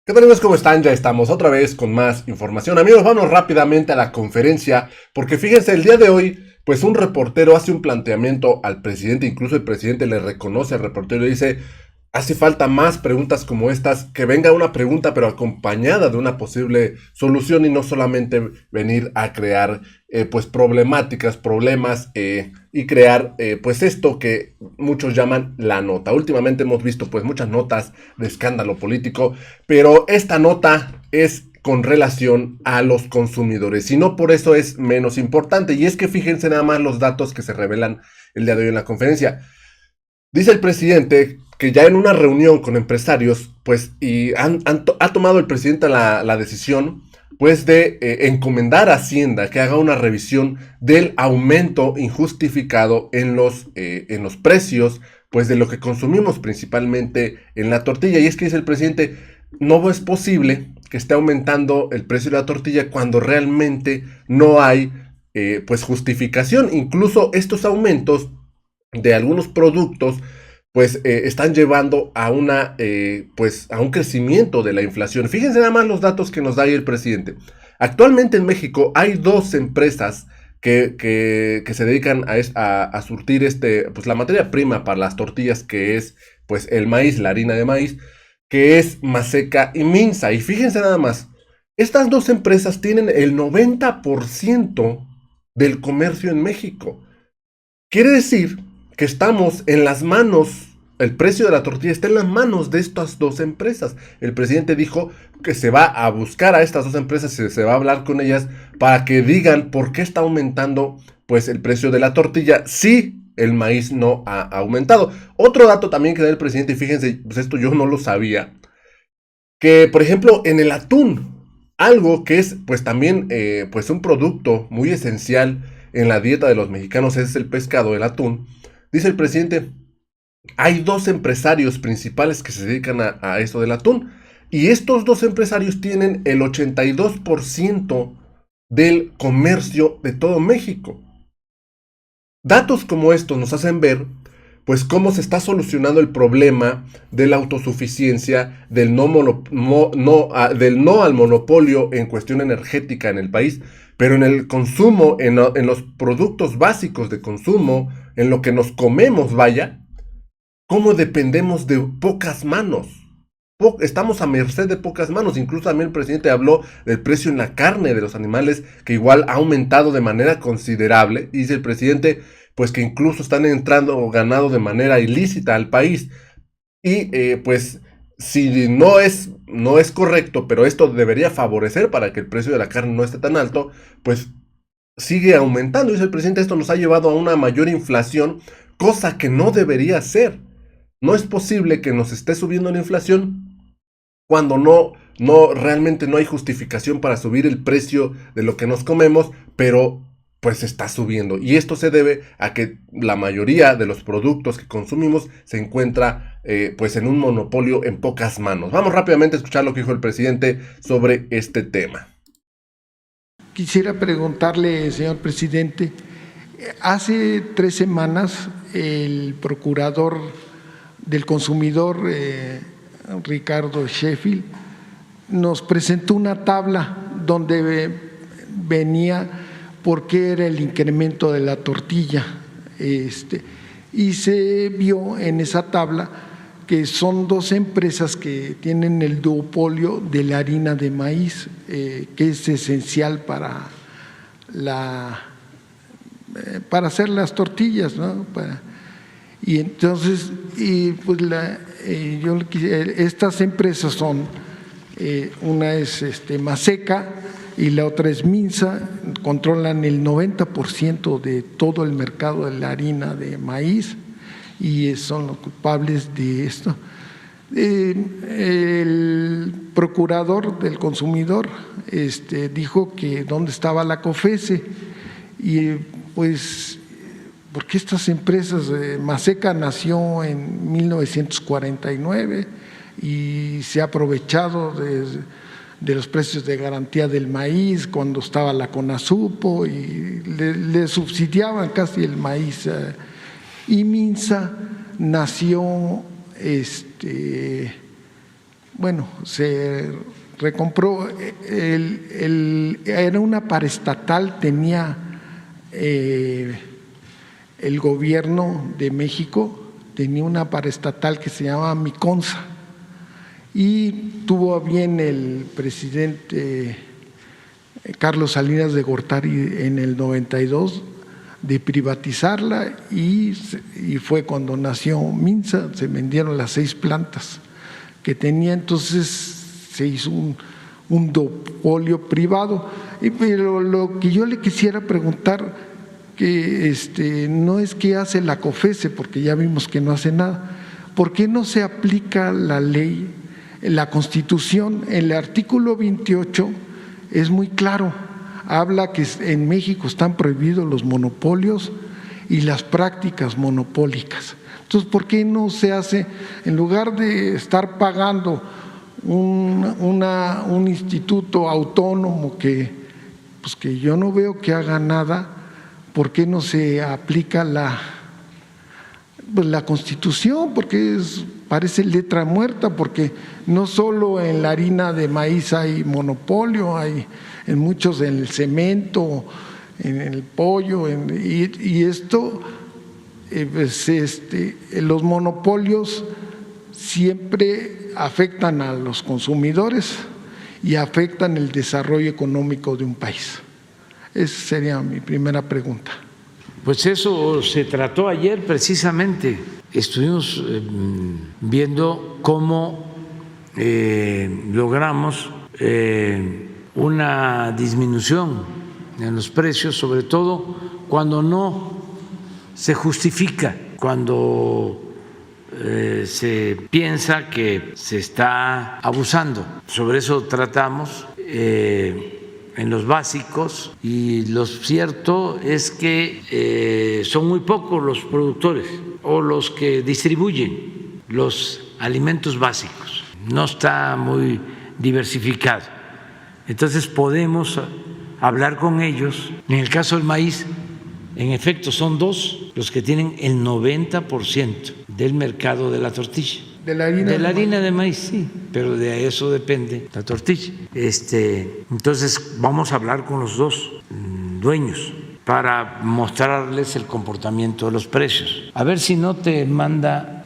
¿Qué tal amigos? ¿Cómo están? Ya estamos otra vez con más información. Amigos, vamos rápidamente a la conferencia, porque fíjense, el día de hoy, pues un reportero hace un planteamiento al presidente, incluso el presidente le reconoce al reportero y dice, hace falta más preguntas como estas, que venga una pregunta pero acompañada de una posible solución y no solamente venir a crear pues problemáticas, problemas y crear pues esto que muchos llaman la nota. Últimamente hemos visto pues muchas notas de escándalo político, pero esta nota es con relación a los consumidores y no por eso es menos importante. Y es que fíjense nada más los datos que se revelan el día de hoy en la conferencia. Dice el presidente que ya en una reunión con empresarios, pues, ha tomado el presidente la decisión, pues, de encomendar a Hacienda que haga una revisión del aumento injustificado en los precios, pues, de lo que consumimos principalmente en la tortilla. Y es que dice el presidente, no es posible que esté aumentando el precio de la tortilla cuando realmente no hay, pues, justificación. Incluso estos aumentos de algunos productos pues están llevando a pues a un crecimiento de la inflación. Fíjense nada más los datos que nos da ahí el presidente. Actualmente en México hay dos empresas que se dedican a surtir pues la materia prima para las tortillas, que es pues el maíz, la harina de maíz, que es Maseca y Minza. Y fíjense nada más, estas dos empresas tienen el 90% del comercio en México. Quiere decir que estamos en las manos, el precio de la tortilla está en las manos de estas dos empresas. El presidente dijo que se va a buscar a estas dos empresas, se va a hablar con ellas para que digan por qué está aumentando pues el precio de la tortilla si el maíz no ha aumentado. Otro dato también que da el presidente, y fíjense, pues esto yo no lo sabía, que por ejemplo en el atún, algo que es pues también pues un producto muy esencial en la dieta de los mexicanos es el pescado, el atún. Dice el presidente, hay dos empresarios principales que se dedican a eso del atún. Y estos dos empresarios tienen el 82% del comercio de todo México. Datos como estos nos hacen ver pues cómo se está solucionando el problema de la autosuficiencia, del no al monopolio en cuestión energética en el país, pero en el consumo, en los productos básicos de consumo, en lo que nos comemos, vaya, cómo dependemos de pocas manos. Estamos a merced de pocas manos. Incluso también el presidente habló del precio en la carne de los animales, que igual ha aumentado de manera considerable. Y dice el presidente, pues que incluso están entrando ganado de manera ilícita al país. Y pues si no es correcto, pero esto debería favorecer para que el precio de la carne no esté tan alto, pues sigue aumentando. Dice el presidente, esto nos ha llevado a una mayor inflación, cosa que no debería ser. No es posible que nos esté subiendo la inflación cuando realmente no hay justificación para subir el precio de lo que nos comemos, pero pues está subiendo. Y esto se debe a que la mayoría de los productos que consumimos se encuentra pues en un monopolio en pocas manos. Vamos rápidamente a escuchar lo que dijo el presidente sobre este tema. Quisiera preguntarle, señor presidente, hace 3 semanas el procurador del consumidor, Ricardo Sheffield, nos presentó una tabla donde venía por qué era el incremento de la tortilla. Y se vio en esa tabla que son dos empresas que tienen el duopolio de la harina de maíz, que es esencial para hacer las tortillas, ¿no? Y entonces, estas empresas son, una es Maseca y la otra es Minza, controlan el 90% de todo el mercado de la harina de maíz y son los culpables de esto. El procurador del consumidor dijo que dónde estaba la COFECE y pues porque estas empresas, Maseca nació en 1949 y se ha aprovechado de los precios de garantía del maíz cuando estaba la CONASUPO y le subsidiaban casi el maíz. Y Minza nació bueno, se recompró, era una paraestatal, tenía el gobierno de México, tenía una paraestatal que se llamaba Miconza, y tuvo a bien el presidente Carlos Salinas de Gortari en el 92 de privatizarla, y fue cuando nació Minsa. Se vendieron las 6 plantas que tenía, entonces se hizo un duopolio privado. Pero lo que yo le quisiera preguntar, que no es qué hace la COFECE, porque ya vimos que no hace nada. ¿Por qué no se aplica la ley, la Constitución? En el artículo 28 es muy claro, habla que en México están prohibidos los monopolios y las prácticas monopólicas. Entonces, ¿por qué no se hace, en lugar de estar pagando un instituto autónomo que yo no veo que haga nada, por qué no se aplica la Constitución? Porque parece letra muerta, porque no solo en la harina de maíz hay monopolio, hay en muchos, en el cemento, en el pollo, y esto, los monopolios siempre afectan a los consumidores y afectan el desarrollo económico de un país. Esa sería mi primera pregunta. Pues eso se trató ayer precisamente. Estuvimos viendo cómo logramos una disminución en los precios, sobre todo cuando no se justifica, cuando se piensa que se está abusando. Sobre eso tratamos en los básicos, y lo cierto es que son muy pocos los productores o los que distribuyen los alimentos básicos. No está muy diversificado. Entonces podemos hablar con ellos. En el caso del maíz, en efecto, son 2 los que tienen el 90% del mercado de la tortilla. De la harina de maíz, sí, pero de eso depende la tortilla. Entonces vamos a hablar con los 2 dueños para mostrarles el comportamiento de los precios. A ver si no te manda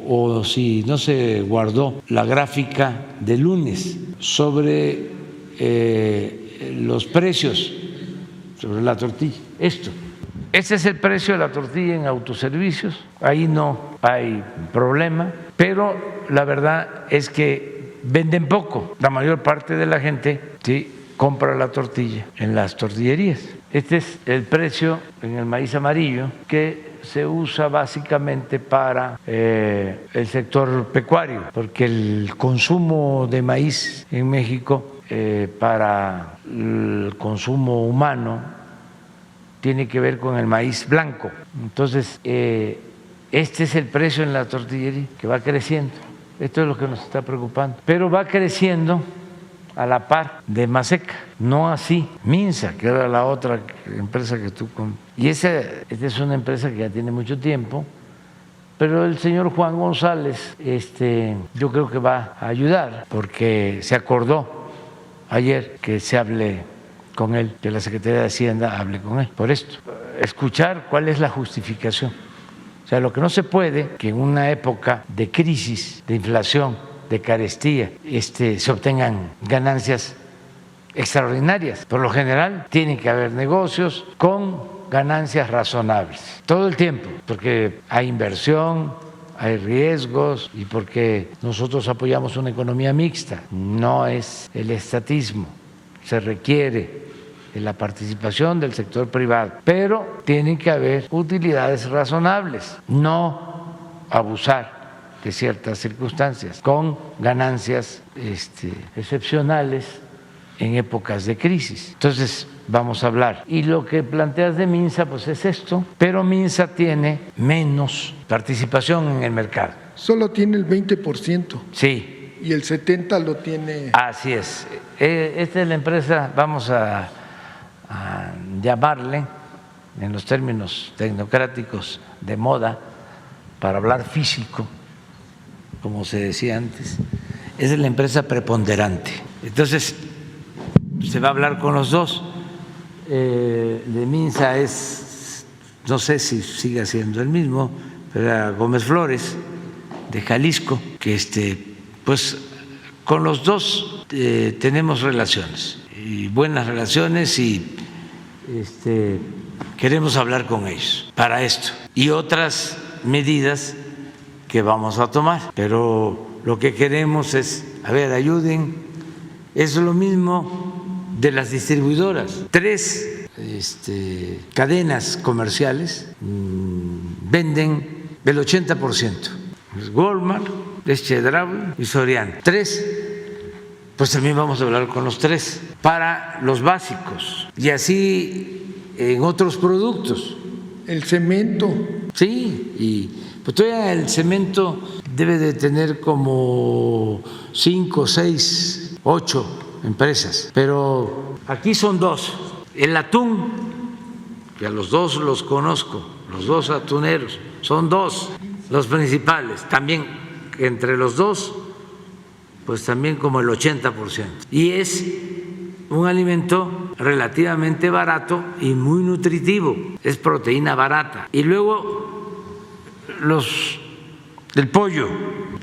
o si no se guardó la gráfica de lunes sobre los precios sobre la tortilla. Este es el precio de la tortilla en autoservicios, ahí no hay problema, pero la verdad es que venden poco. La mayor parte de la gente sí compra la tortilla en las tortillerías. Este es el precio en el maíz amarillo, que se usa básicamente para el sector pecuario, porque el consumo de maíz en México para el consumo humano tiene que ver con el maíz blanco. Entonces, este es el precio en la tortillería, que va creciendo. Esto es lo que nos está preocupando. Pero va creciendo a la par de Maseca, no así Minsa, que era la otra empresa que tú... Y esta es una empresa que ya tiene mucho tiempo, pero el señor Juan González yo creo que va a ayudar, porque se acordó ayer que se hable con él, que la Secretaría de Hacienda hable con él. Por esto, escuchar cuál es la justificación. O sea, lo que no se puede, que en una época de crisis, de inflación, de carestía, se obtengan ganancias extraordinarias. Por lo general, tiene que haber negocios con ganancias razonables, todo el tiempo, porque hay inversión, hay riesgos, y porque nosotros apoyamos una economía mixta, no es el estatismo. Se requiere de la participación del sector privado, pero tienen que haber utilidades razonables, no abusar de ciertas circunstancias con ganancias excepcionales en épocas de crisis. Entonces vamos a hablar. Y lo que planteas de Minsa, pues es esto, pero Minsa tiene menos participación en el mercado. Solo tiene el 20%. Sí. Y el 70% lo tiene. Así es. Esta es la empresa, vamos a llamarle en los términos tecnocráticos de moda, para hablar físico, como se decía antes. es la empresa preponderante. Entonces, se va a hablar con los dos. De Minsa es, no sé si sigue siendo el mismo, pero era Gómez Flores, de Jalisco, que pues con los dos tenemos relaciones, y buenas relaciones, y queremos hablar con ellos para esto y otras medidas que vamos a tomar, pero lo que queremos es, a ver, ayuden. Es lo mismo de las distribuidoras. 3 cadenas comerciales venden el 80%. Es Walmart, es Chedraui y Soriana. 3, pues también vamos a hablar con los 3 para los básicos y así en otros productos. El cemento. Sí, y pues todavía el cemento debe de tener como 5, 6, 8 empresas, pero aquí son 2. El atún, que a los 2 los conozco, los 2 atuneros, son 2 los principales, también entre los 2, pues también como el 80%. Y es un alimento relativamente barato y muy nutritivo, es proteína barata. Y luego el pollo,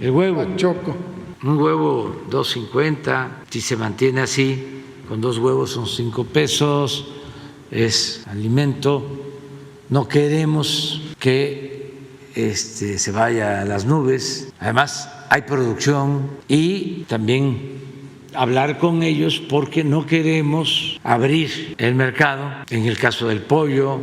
el huevo, Choco. un huevo 2.50, si se mantiene así, con 2 huevos son 5 pesos, es alimento. No queremos que se vaya a las nubes, además hay producción, y también hablar con ellos porque no queremos abrir el mercado en el caso del pollo,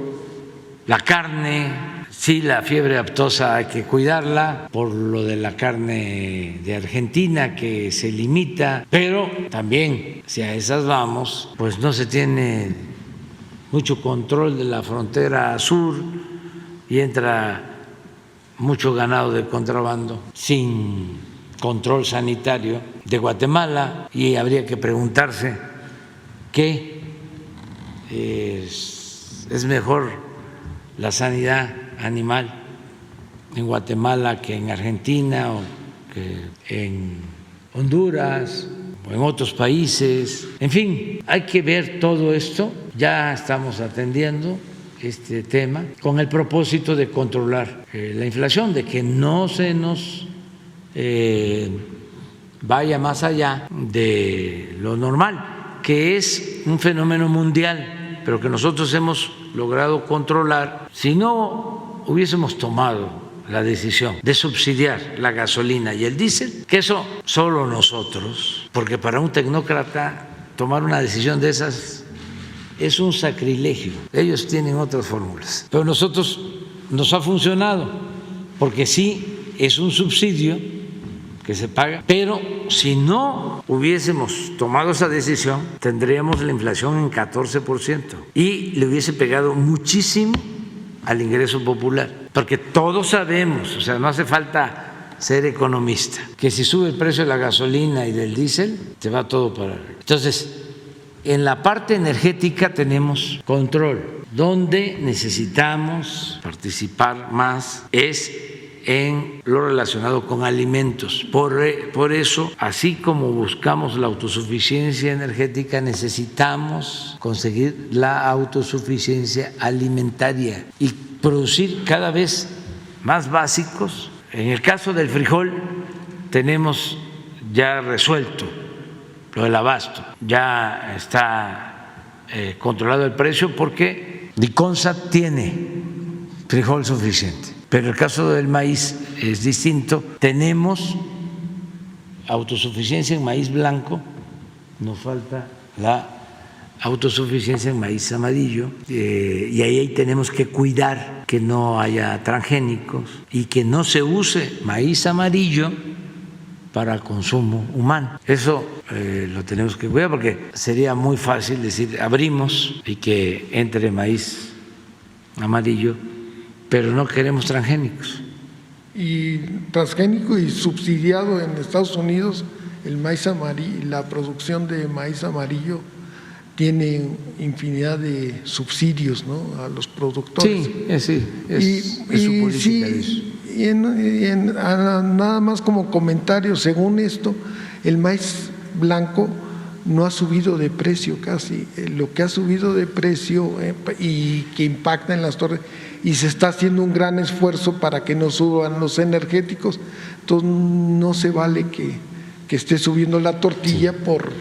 la carne. Sí, la fiebre aftosa hay que cuidarla por lo de la carne de Argentina que se limita, pero también si a esas vamos, pues no se tiene mucho control de la frontera sur y entra mucho ganado de contrabando sin control sanitario de Guatemala, y habría que preguntarse qué es mejor, la sanidad animal en Guatemala que en Argentina o que en Honduras o en otros países. En fin, hay que ver todo esto. Ya estamos atendiendo este tema con el propósito de controlar la inflación, de que no se nos vaya más allá de lo normal, que es un fenómeno mundial, pero que nosotros hemos logrado controlar. Si no hubiésemos tomado la decisión de subsidiar la gasolina y el diésel, que eso solo nosotros, porque para un tecnócrata tomar una decisión de esas es un sacrilegio, ellos tienen otras fórmulas, pero nosotros nos ha funcionado, porque sí es un subsidio que se paga, pero si no hubiésemos tomado esa decisión, tendríamos la inflación en 14% y le hubiese pegado muchísimo al ingreso popular, porque todos sabemos, o sea, no hace falta ser economista, que si sube el precio de la gasolina y del diésel, te va todo para arriba. Entonces, en la parte energética tenemos control. Donde necesitamos participar más es en lo relacionado con alimentos. Por eso, así como buscamos la autosuficiencia energética, necesitamos conseguir la autosuficiencia alimentaria y producir cada vez más básicos. En el caso del frijol tenemos ya resuelto lo del abasto, ya está controlado el precio porque Diconsa tiene frijol suficiente. Pero el caso del maíz es distinto. Tenemos autosuficiencia en maíz blanco, nos falta la autosuficiencia en maíz amarillo, y ahí tenemos que cuidar que no haya transgénicos y que no se use maíz amarillo para consumo humano. Eso lo tenemos que cuidar, porque sería muy fácil decir abrimos y que entre maíz amarillo, pero no queremos transgénicos. Y transgénico y subsidiado en Estados Unidos, el maíz amarillo, la producción de maíz amarillo tiene infinidad de subsidios, ¿no?, a los productores. Sí, es su política de eso. Nada más como comentario, según esto, El maíz blanco no ha subido de precio casi. Lo que ha subido de precio y que impacta en las torres, y se está haciendo un gran esfuerzo para que no suban los energéticos, entonces no se vale que esté subiendo la tortilla por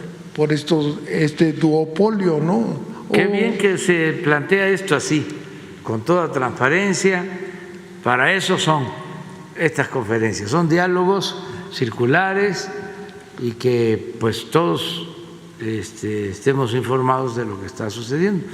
este duopolio, ¿no? Qué bien que se plantea esto así, con toda transparencia. Para eso son estas conferencias, son diálogos circulares y que pues todos estemos informados de lo que está sucediendo.